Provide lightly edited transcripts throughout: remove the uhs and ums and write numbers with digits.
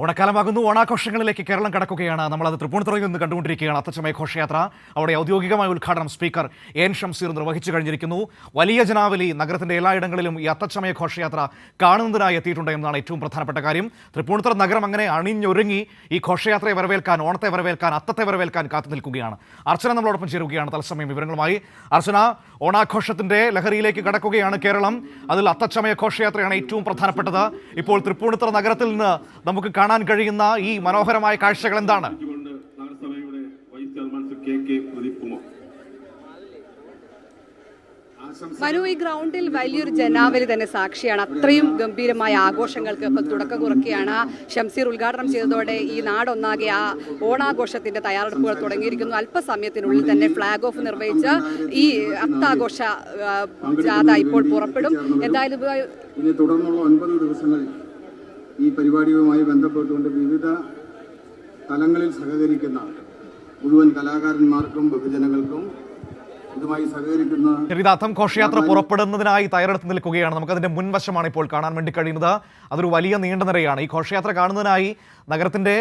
ഓണക്കാലമാകുന്നു. ഓണാഘോഷങ്ങളിലേക്ക് കേരളം കടക്കുകയാണ്. നമ്മളത് തൃപ്പൂണിത്തുറയിൽ നിന്ന് കണ്ടുകൊണ്ടിരിക്കുകയാണ്. അത്തച്ചമയ ഘോഷയാത്ര അവിടെ ഔദ്യോഗികമായ ഉദ്ഘാടനം സ്പീക്കർ എൻ ഷംസീർ നിർവഹിച്ചു കഴിഞ്ഞിരിക്കുന്നു. വലിയ ജനാവലി നഗരത്തിന്റെ എല്ലായിടങ്ങളിലും ഈ അത്തച്ചമയ ഘോഷയാത്ര കാണുന്നതിനായി എത്തിയിട്ടുണ്ട് എന്നതാണ് ഏറ്റവും പ്രധാനപ്പെട്ട കാര്യം. തൃപ്പൂണിത്തുറ നഗരം അങ്ങനെ അണിഞ്ഞൊരുങ്ങി ഈ ഘോഷയാത്രയെ വരവേൽക്കാൻ, ഓണത്തെ വരവേൽക്കാൻ, അത്തത്തെ വരവേൽക്കാൻ കാത്തു നിൽക്കുകയാണ്. അർച്ചന നമ്മളോടൊപ്പം ചേരുകയാണ് തത്സമയം വിവരങ്ങളുമായി. അർച്ചന, ഓണാഘോഷത്തിന്റെ ലഹരിയിലേക്ക് കടക്കുകയാണ് കേരളം. അതിൽ അത്തച്ചമയ ഘോഷയാത്രയാണ് ഏറ്റവും പ്രധാനപ്പെട്ടത്. ഇപ്പോൾ തൃപ്പൂണിത്തുറ നഗരത്തിൽ നിന്ന് നമുക്ക് കാണാൻ കഴിയുന്ന ഈ മനോഹരമായ കാഴ്ചകൾ എന്താണ്? മനു, ഈ ഗ്രൗണ്ടിൽ വലിയൊരു ജനാവലി തന്നെ സാക്ഷിയാണ്. അത്രയും ഗംഭീരമായ ആഘോഷങ്ങൾക്ക് ഇപ്പം തുടക്കം കുറിക്കുകയാണ്. ഷംസീർ ഉദ്ഘാടനം ചെയ്തതോടെ ഈ നാടൊന്നാകെ ആ ഓണാഘോഷത്തിന്റെ തയ്യാറെടുപ്പുകൾ തുടങ്ങിയിരിക്കുന്നു. അല്പസമയത്തിനുള്ളിൽ തന്നെ ഫ്ലാഗ് ഓഫ് നിർവഹിച്ച് ഈ അത്താഘോഷ ജാഥ ഇപ്പോൾ പുറപ്പെടും. എന്തായാലും ഇനി തുടർന്നുള്ള 9 ദിവസങ്ങളിൽ ഈ പരിപാടിയുമായി ബന്ധപ്പെട്ടുകൊണ്ട് വിവിധ തലങ്ങളിൽ സഹകരിക്കുന്ന മുഴുവൻ കലാകാരന്മാർക്കും ബഹുജനങ്ങൾക്കും ഇതുമായി സഹകരിക്കുന്ന അത്തം ഘോഷയാത്ര പുറപ്പെടുന്നതിനായി തയ്യാറെടുത്ത് നിൽക്കുകയാണ്. നമുക്കതിന്റെ മുൻവശമാണ് ഇപ്പോൾ കാണാൻ വേണ്ടി കഴിയുന്നത്. അതൊരു വലിയ നീണ്ട നിരയാണ്. ഈ ഘോഷയാത്ര കാണുന്നതിനായി നഗരത്തിന്റെ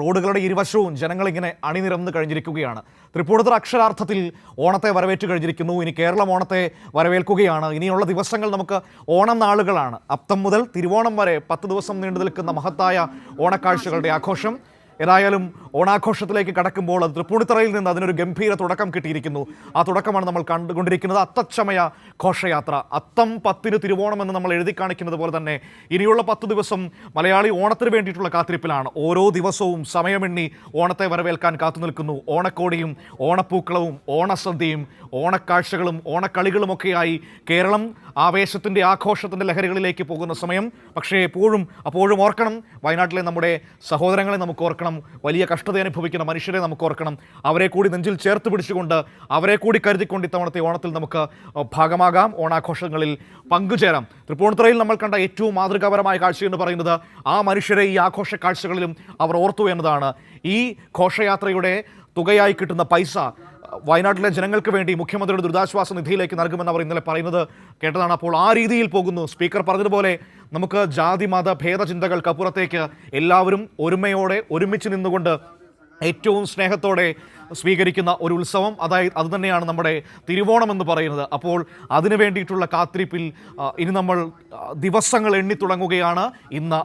റോഡുകളുടെ ഇരുവശവും ജനങ്ങൾ ഇങ്ങനെ അണിനിരന്ന് കഴിഞ്ഞിരിക്കുകയാണ്. തൃപ്പൂണിത്തുറ അക്ഷരാർത്ഥത്തിൽ ഓണത്തെ വരവേറ്റ് കഴിഞ്ഞിരിക്കുന്നു. ഇനി കേരളം ഓണത്തെ വരവേൽക്കുകയാണ്. ഇനിയുള്ള ദിവസങ്ങൾ നമുക്ക് ഓണം നാളുകളാണ്. അത്തം മുതൽ തിരുവോണം വരെ 10 ദിവസം നീണ്ടു നിൽക്കുന്ന മഹത്തായ ഓണക്കാഴ്ചകളുടെ ആഘോഷം. ഏതായാലും ഓണാഘോഷത്തിലേക്ക് കടക്കുമ്പോൾ അത് തൃപ്പൂണിത്തുറയിൽ നിന്ന് അതിനൊരു ഗംഭീര തുടക്കം കിട്ടിയിരിക്കുന്നു. ആ തുടക്കമാണ് നമ്മൾ കണ്ടുകൊണ്ടിരിക്കുന്നത്. അത്തച്ചമയ ഘോഷയാത്ര. അത്തം 10 തിരുവോണം എന്ന് നമ്മൾ എഴുതി കാണിക്കുന്നത് പോലെ തന്നെ ഇനിയുള്ള 10 ദിവസം മലയാളി ഓണത്തിന് വേണ്ടിയിട്ടുള്ള കാത്തിരിപ്പിലാണ്. ഓരോ ദിവസവും സമയമെണ്ണി ഓണത്തെ വരവേൽക്കാൻ കാത്തു നിൽക്കുന്നു. ഓണക്കോടിയും ഓണപ്പൂക്കളവും ഓണസദ്യയും ഓണക്കാഴ്ചകളും ഓണക്കളികളുമൊക്കെയായി കേരളം ആവേശത്തിൻ്റെ ആഘോഷത്തിൻ്റെ ലഹരികളിലേക്ക് പോകുന്ന സമയം. പക്ഷേ അപ്പോഴും ഓർക്കണം, വയനാട്ടിലെ നമ്മുടെ സഹോദരങ്ങളെ നമുക്ക് ഓർക്കണം. വലിയ കഷ്ടത അനുഭവിക്കുന്ന മനുഷ്യരെ നമുക്ക് ഓർക്കണം. അവരെ കൂടി നെഞ്ചിൽ ചേർത്ത് പിടിച്ചുകൊണ്ട്, അവരെ കൂടി കരുതിക്കൊണ്ട് ഇത്തവണത്തെ ഓണത്തിൽ നമുക്ക് ഭാഗമാകാം, ഓണാഘോഷങ്ങളിൽ പങ്കുചേരാം. തൃപ്പൂണിത്തുറയിൽ നമ്മൾ കണ്ട ഏറ്റവും മാതൃകാപരമായ കാഴ്ച എന്ന് പറയുന്നത് ആ മനുഷ്യരെ ഈ ആഘോഷ കാഴ്ചകളിലും അവർ ഓർത്തു എന്നതാണ്. ഈ ഘോഷയാത്രയുടെ തുകയായി കിട്ടുന്ന പൈസ വയനാട്ടിലെ ജനങ്ങൾക്ക് വേണ്ടി മുഖ്യമന്ത്രിയുടെ ദുരിതാശ്വാസ നിധിയിലേക്ക് നൽകുമെന്ന് അവർ ഇന്നലെ പറയുന്നത് കേട്ടതാണ്. അപ്പോൾ ആ രീതിയിൽ പോകുന്നു. സ്പീക്കർ പറഞ്ഞതുപോലെ നമുക്ക് ജാതി മത ഭേദചിന്തകൾക്കപ്പുറത്തേക്ക് എല്ലാവരും ഒരുമയോടെ ഒരുമിച്ച് നിന്നുകൊണ്ട് ഏറ്റവും സ്നേഹത്തോടെ സ്വീകരിക്കുന്ന ഒരു ഉത്സവം, അത് തന്നെയാണ് നമ്മുടെ തിരുവോണം എന്ന് പറയുന്നത്. അപ്പോൾ അതിനു വേണ്ടിയിട്ടുള്ള കാത്തിരിപ്പിൽ ഇനി നമ്മൾ ദിവസങ്ങൾ എണ്ണിത്തുടങ്ങുകയാണ്. ഇന്ന്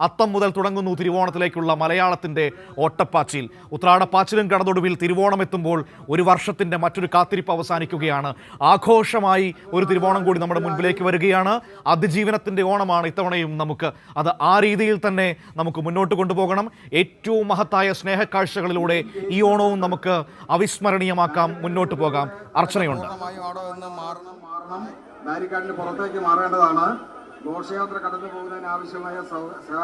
അത്തം മുതൽ തുടങ്ങുന്നു തിരുവോണത്തിലേക്കുള്ള മലയാളത്തിൻ്റെ ഓട്ടപ്പാച്ചിൽ. ഉത്രാടപ്പാച്ചിലും കടതൊടുവിൽ തിരുവോണം എത്തുമ്പോൾ ഒരു വർഷത്തിൻ്റെ മറ്റൊരു കാത്തിരിപ്പ് അവസാനിക്കുകയാണ്. ആഘോഷമായി ഒരു തിരുവോണം കൂടി നമ്മുടെ മുൻപിലേക്ക് വരികയാണ്. അതിജീവനത്തിൻ്റെ ഓണമാണ് ഇത്തവണയും നമുക്ക്. അത് ആ രീതിയിൽ തന്നെ നമുക്ക് മുന്നോട്ട് കൊണ്ടുപോകണം. ഏറ്റവും മഹത്തായ സ്നേഹക്കാഴ്ചകളിലൂടെ ഈ ഓണവും നമുക്ക് അവിസ്മരണീയമാക്കാം, മുന്നോട്ട് പോകാം. അർച്ചനയുണ്ട്. ബാരിക്കാഡിന് പുറത്തേക്ക് മാറേണ്ടതാണ്. ഘോഷയാത്ര കടന്നു പോകുന്നതിന് ആവശ്യമായ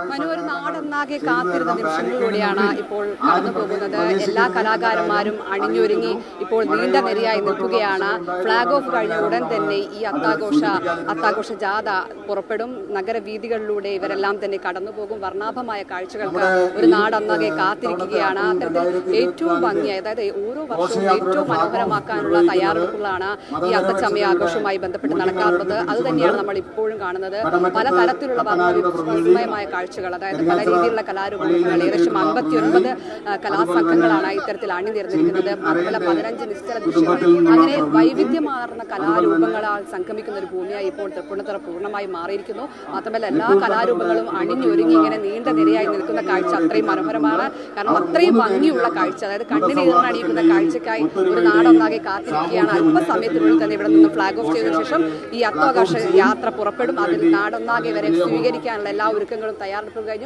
മനോഹർ നാടൊന്നാകെ കാത്തിരുന്ന നിമിഷങ്ങളിലൂടെയാണ് ഇപ്പോൾ കടന്നു പോകുന്നത്. എല്ലാ കലാകാരന്മാരും അണിഞ്ഞൊരുങ്ങി ഇപ്പോൾ നീണ്ട നിരയായി നിൽക്കുകയാണ്. ഫ്ലാഗ് ഓഫ് കഴിഞ്ഞ ഉടൻ തന്നെ ഈ അത്താഘോഷ ജാഥ പുറപ്പെടും. നഗരവീഥികളിലൂടെ ഇവരെല്ലാം തന്നെ കടന്നു പോകും. വർണ്ണാഭമായ കാഴ്ചകൾക്ക് ഒരു നാടൊന്നാകെ കാത്തിരിക്കുകയാണ്. അത്തരത്തിൽ ഏറ്റവും ഭംഗിയായി, അതായത് ഓരോ വർഷവും ഏറ്റവും മനോഹരമാക്കാനുള്ള തയ്യാറെടുപ്പുകളാണ് ഈ അത്തച്ചമയ ആഘോഷവുമായി ബന്ധപ്പെട്ട് നടക്കാറുള്ളത്. അതുതന്നെയാണ് നമ്മൾ ഇപ്പോഴും കാണുന്നത്. പല തരത്തിലുള്ള വിസ്മയമായ കാഴ്ചകൾ, അതായത് പല രീതിയിലുള്ള കലാരൂപങ്ങൾ, ഏകദേശം 59 കലാസംഘങ്ങളാണ് ഇത്തരത്തിൽ അണിനിരന്നിരിക്കുന്നത്. അതുപോലെ 15 നിശ്ചല ദൃശ്യങ്ങൾ, അങ്ങനെ വൈവിധ്യമാർന്ന കലാരൂപങ്ങളാൽ സംഗമിക്കുന്ന ഒരു ഭൂമിയായി ഇപ്പോൾ തൃപ്പൂണിത്തുറ പൂർണ്ണമായി മാറിയിരിക്കുന്നു. മാത്രമല്ല എല്ലാ കലാരൂപങ്ങളും അണിഞ്ഞൊരുങ്ങി ഇങ്ങനെ നീണ്ട നിരയായി നിൽക്കുന്ന കാഴ്ച അത്രയും മനോഹരമാണ്. കാരണം അത്രയും ഭംഗിയുള്ള കാഴ്ച, അതായത് കണ്ണിന് ഈർന്നണിയിക്കുന്ന കാഴ്ചയ്ക്കായി ഒരു നാടൊന്നാകെ കാത്തിരിക്കുകയാണ്. അല്പസമയത്തിനുള്ളിൽ തന്നെ ഇവിടെ നിന്ന് ഫ്ലാഗ് ഓഫ് ചെയ്തതിനു ശേഷം ഈ അത്താഘോഷ യാത്ര പുറപ്പെടും. അതിൽ നാടൊന്നാകെ വരെ സ്വീകരിക്കാനുള്ള എല്ലാ ഒരുക്കങ്ങളും തയ്യാറെടുപ്പ് കഴിഞ്ഞു.